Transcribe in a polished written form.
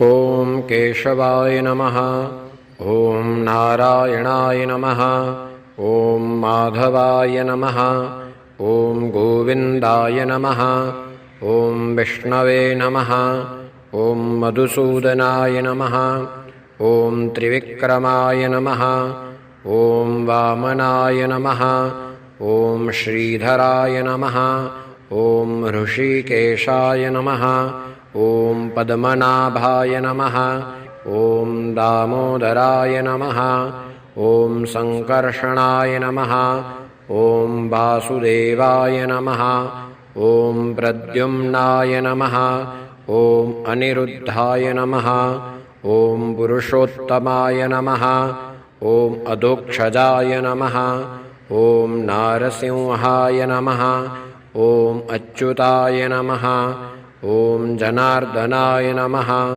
ॐ केशवाय नमः। ॐ नारायणाय नमः। ॐ माधवाय नमः। ॐ गोविन्दाय नमः। ॐ विष्णवे नमः। ॐ मधुसूदनाय नमः। ॐ त्रिविक्रमाय नमः। ॐ वामनाय नमः। ॐ श्रीधराय नमः। ॐ ऋषिकेशाय नमः। ॐ पद्मनाभाय नमः। ॐ दामोदराय नमः। ॐ सङ्कर्षणाय नमः। ॐ वासुदेवाय नमः। ॐ प्रद्युम्नाय नमः। ॐ अनिरुद्धाय नमः। ॐ पुरुषोत्तमाय नमः। ॐ अधोक्षजाय नमः। ॐ नारसिंहाय नमः। ॐ अच्युताय नमः। ॐ जनार्दनाय नमः।